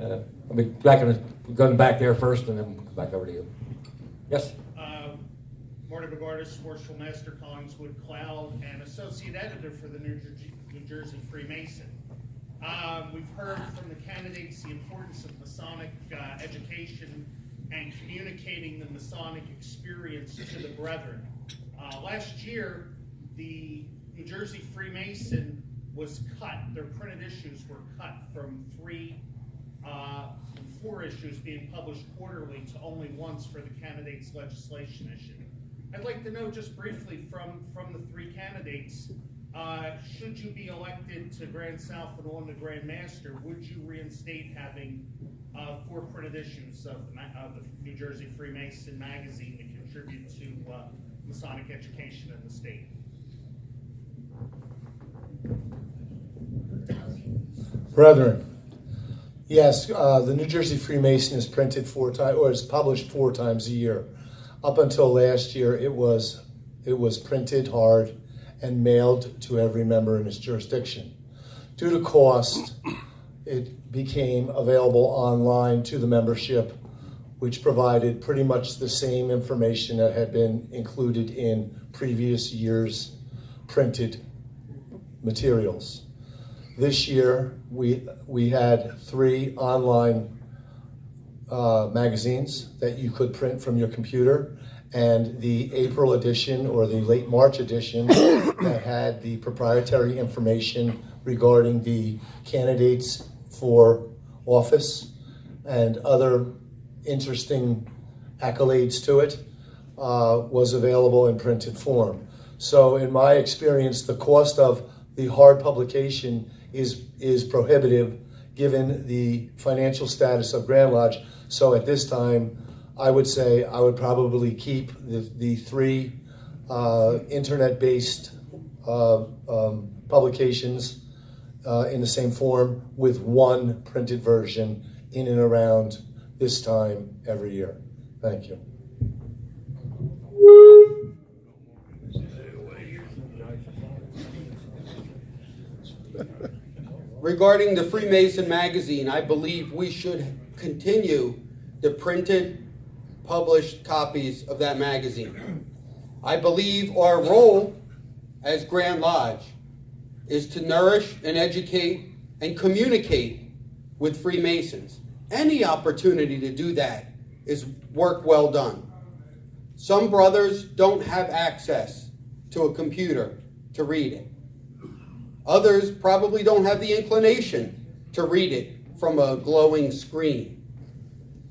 I'll be back going back there first, and then we'll come back over to you. Yes? Marty McGuire, Sportsful Master, Collingswood Cloud, and Associate Editor for the New Jersey Freemason. We've heard from the candidates the importance of Masonic education and communicating the Masonic experience to the brethren. Last year, the New Jersey Freemason was cut. Their printed issues were cut from 4 issues being published quarterly to only once for the candidates' legislation issue. I'd like to know just briefly from the 3 candidates, should you be elected to Grand South and on the Grand Master, would you reinstate having 4 printed issues of the New Jersey Freemason magazine to contribute to Masonic education in the state? Brethren, yes, the New Jersey Freemason is printed 4 times, or is published 4 times a year. Up until last year, it was printed hard and mailed to every member in its jurisdiction. Due to cost, it became available online to the membership, which provided pretty much the same information that had been included in previous years' printed materials. This year, we had 3 online magazines that you could print from your computer, and the April edition or the late March edition that had the proprietary information regarding the candidates for office and other interesting accolades to it was available in printed form. So in my experience, the cost of the hard publication is prohibitive given the financial status of Grand Lodge. So at this time, I would say I would probably keep the 3 internet-based publications in the same form with 1 printed version in and around this time every year. Thank you. Regarding the Freemason magazine, I believe we should continue the printed, published copies of that magazine. I believe our role as Grand Lodge is to nourish and educate and communicate with Freemasons. Any opportunity to do that is work well done. Some brothers don't have access to a computer to read it. Others probably don't have the inclination to read it from a glowing screen.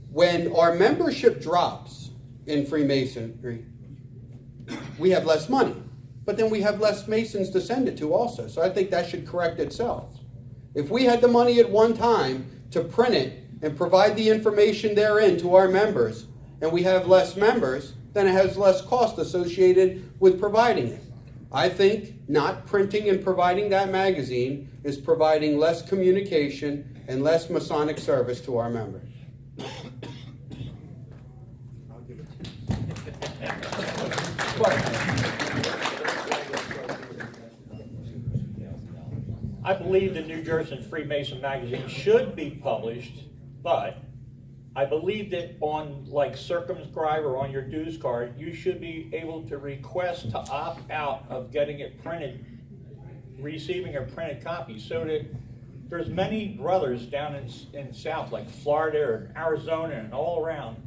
When our membership drops in Freemasonry, we have less money, but then we have less Masons to send it to also. So I think that should correct itself. If we had the money at one time to print it and provide the information therein to our members, and we have less members, then it has less cost associated with providing it. I think not printing and providing that magazine is providing less communication and less Masonic service to our members. I believe the New Jersey Freemason magazine should be published, but I believe that on like circumscribe or on your dues card, you should be able to request to opt out of getting it printed, receiving a printed copy, so that there's many brothers down in South, like Florida or Arizona and all around,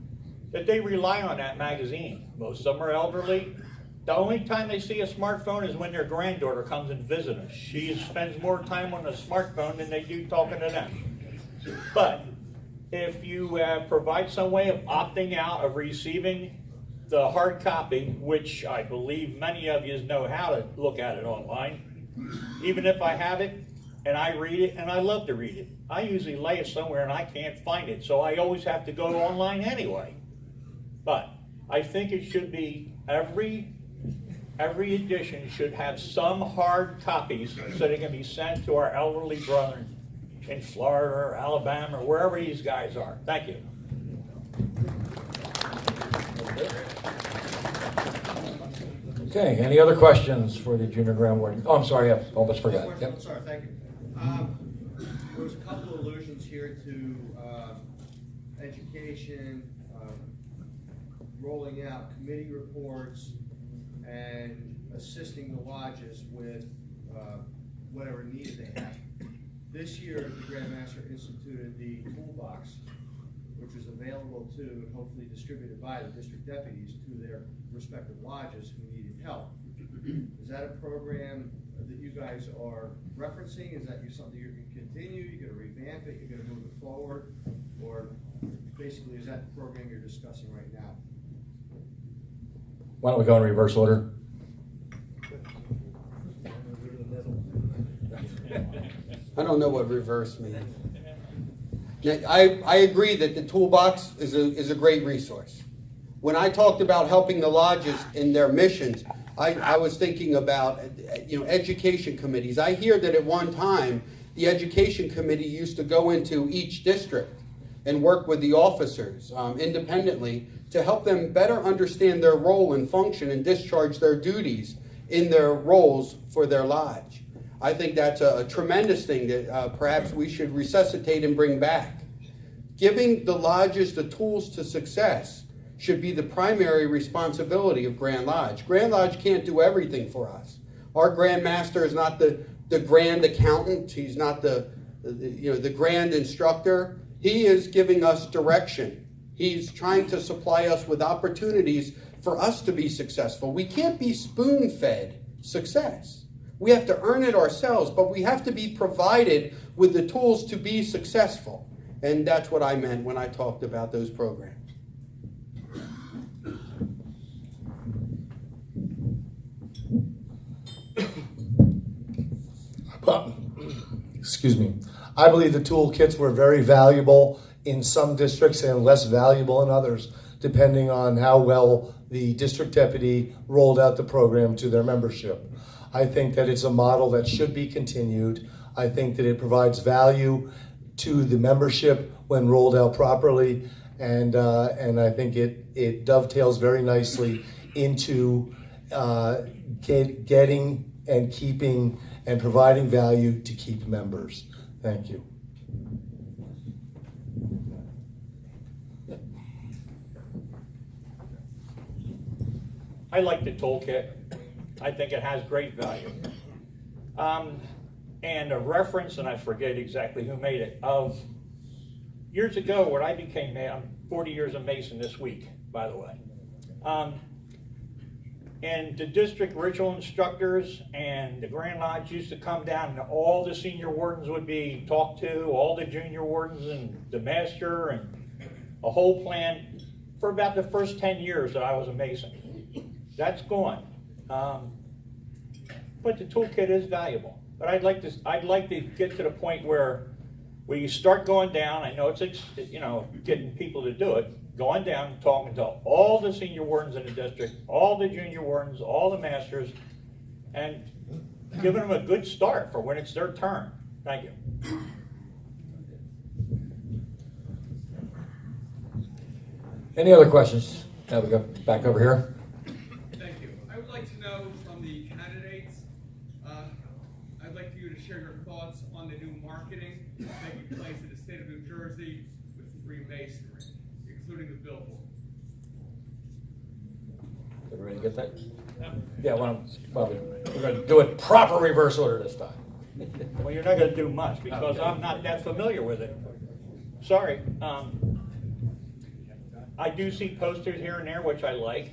that they rely on that magazine. Most of them are elderly. The only time they see a smartphone is when their granddaughter comes and visits us. She spends more time on the smartphone than they do talking to them. But if you provide some way of opting out of receiving the hard copy, which I believe many of you know how to look at it online, even if I have it and I read it, and I love to read it, I usually lay it somewhere and I can't find it, so I always have to go online anyway. But I think it should be every edition should have some hard copies so they can be sent to our elderly brethren in Florida or Alabama or wherever these guys are. Thank you. Okay, any other questions for the Junior Grand Warden? Oh, I'm sorry, I almost forgot. I'm sorry, thank you. There was a couple of allusions here to education, rolling out committee reports, and assisting the lodges with whatever needs they have. This year, the Grand Master instituted the toolbox, which was available to and hopefully distributed by the district deputies to their respective lodges who needed help. Is that a program that you guys are referencing? Is that something you're going to continue? You're going to revamp it? You're going to move it forward? Or basically, is that the program you're discussing right now? Why don't we go in reverse order? I don't know what reverse means. Yeah, I agree that the toolbox is a great resource. When I talked about helping the lodges in their missions, I was thinking about education committees. I hear that at one time the education committee used to go into each district and work with the officers independently to help them better understand their role and function and discharge their duties in their roles for their lodge. I think that's a tremendous thing that perhaps we should resuscitate and bring back. Giving the lodges the tools to success should be the primary responsibility of Grand Lodge. Grand Lodge can't do everything for us. Our Grand Master is not the grand accountant. He's not the grand instructor. He is giving us direction. He's trying to supply us with opportunities for us to be successful. We can't be spoon-fed success. We have to earn it ourselves, but we have to be provided with the tools to be successful. And that's what I meant when I talked about those programs. Excuse me. I believe the toolkits were very valuable in some districts and less valuable in others, depending on how well the district deputy rolled out the program to their membership. I think that it's a model that should be continued. I think that it provides value to the membership when rolled out properly, and I think it dovetails very nicely into getting and keeping and providing value to keep members. Thank you. I like the toolkit. I think it has great value. And a reference, and I forget exactly who made it, of years ago when I became, I'm 40 years a Mason this week, by the way. And the district ritual instructors and the Grand Lodge used to come down, and all the senior wardens would be talked to, all the junior wardens and the master, and a whole plan for about the first 10 years that I was a Mason. That's gone. But the toolkit is valuable. But I'd like to get to the point where you start going down. I know it's getting people to do it. Going down and talking to all the senior wardens in the district, all the junior wardens, all the masters, and giving them a good start for when it's their turn. Thank you. Any other questions? Now we go back over here. Thank you. I would like to know from the candidates, I'd like for you to share your thoughts on the new marketing taking place in the state of New Jersey with Freemasonry, including the billboard. Everybody get that? Yeah, we're going to do it proper reverse order this time. Well, you're not going to do much because I'm not that familiar with it. Sorry. I do see posters here and there, which I like.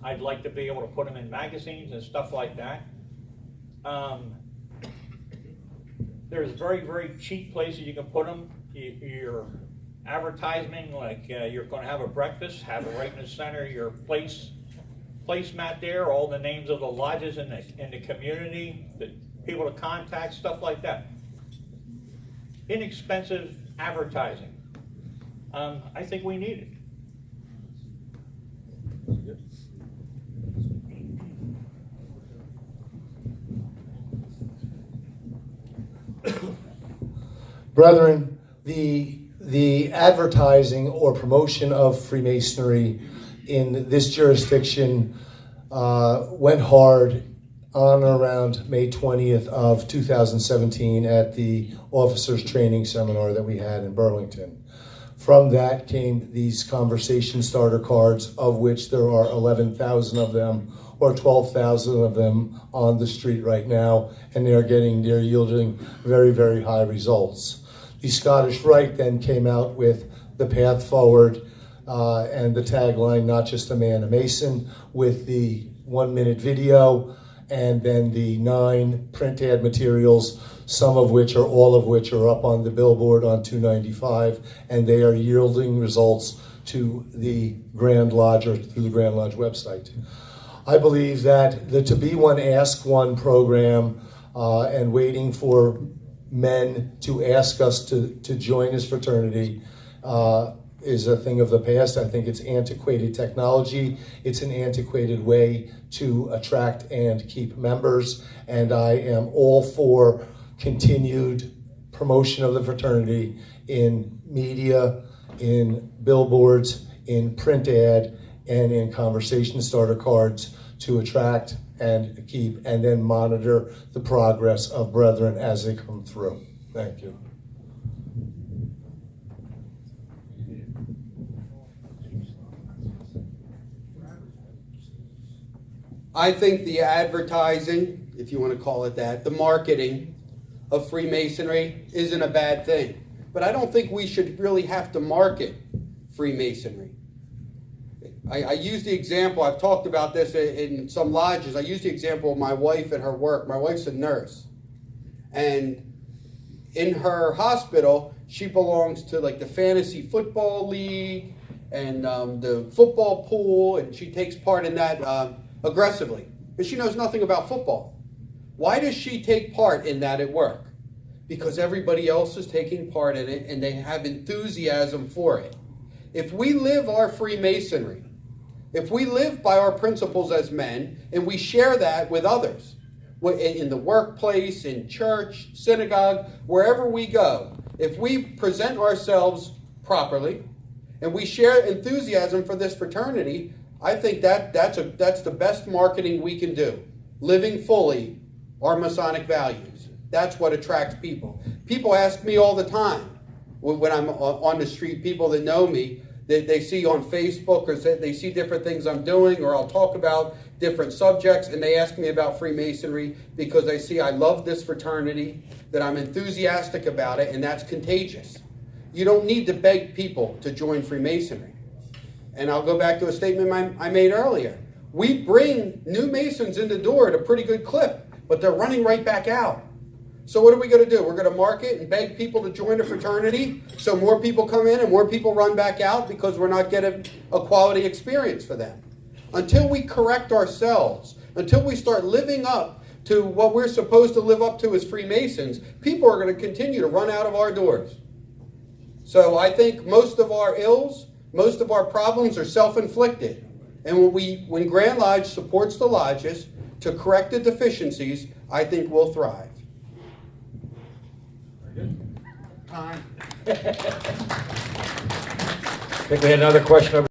I'd like to be able to put them in magazines and stuff like that. There's very, very cheap places you can put them. Your advertising, like you're going to have a breakfast, have it right in the center of your placemat there, all the names of the lodges in the community, the people to contact, stuff like that. Inexpensive advertising. I think we need it. Brethren, the advertising or promotion of Freemasonry in this jurisdiction went hard on or around May 20th of 2017 at the officers training seminar that we had in Burlington. From that came these conversation starter cards, of which there are 11,000 of them, or 12,000 of them on the street right now, and they're yielding very, very high results. The Scottish Rite then came out with the path forward and the tagline, not just a man, a Mason, with the 1-minute video, and then the 9 print ad materials, some of which or all of which are up on the billboard on 295, and they are yielding results to the Grand Lodge or through the Grand Lodge website. I believe that the To Be One, Ask One program and waiting for men to ask us to join his fraternity is a thing of the past. I think it's antiquated technology. It's an antiquated way to attract and keep members, and I am all for continued promotion of the fraternity in media, in billboards, in print ad, and in conversation starter cards to attract and keep, and then monitor the progress of brethren as they come through. Thank you. I think the advertising, if you want to call it that, the marketing of Freemasonry isn't a bad thing. But I don't think we should really have to market Freemasonry. I use the example, I've talked about this in some lodges, I use the example of my wife and her work. My wife's a nurse. And in her hospital, she belongs to like the fantasy football league and the football pool, and she takes part in that aggressively. But she knows nothing about football. Why does she take part in that at work? Because everybody else is taking part in it and they have enthusiasm for it. If we live our Freemasonry, if we live by our principles as men, and we share that with others, in the workplace, in church, synagogue, wherever we go, if we present ourselves properly, and we share enthusiasm for this fraternity, I think that's the best marketing we can do. Living fully our Masonic values. That's what attracts people. People ask me all the time, when I'm on the street, people that know me, they see on Facebook or they see different things I'm doing, or I'll talk about different subjects, and they ask me about Freemasonry because they see I love this fraternity, that I'm enthusiastic about it, and that's contagious. You don't need to beg people to join Freemasonry. And I'll go back to a statement I made earlier. We bring new Masons in the door at a pretty good clip, but they're running right back out. So what are we going to do? We're going to market and beg people to join a fraternity so more people come in and more people run back out because we're not getting a quality experience for them. Until we correct ourselves, until we start living up to what we're supposed to live up to as Freemasons, people are going to continue to run out of our doors. So I think most of our ills, most of our problems are self-inflicted. And when Grand Lodge supports the lodges to correct the deficiencies, I think we'll thrive. Time. I think we had another question over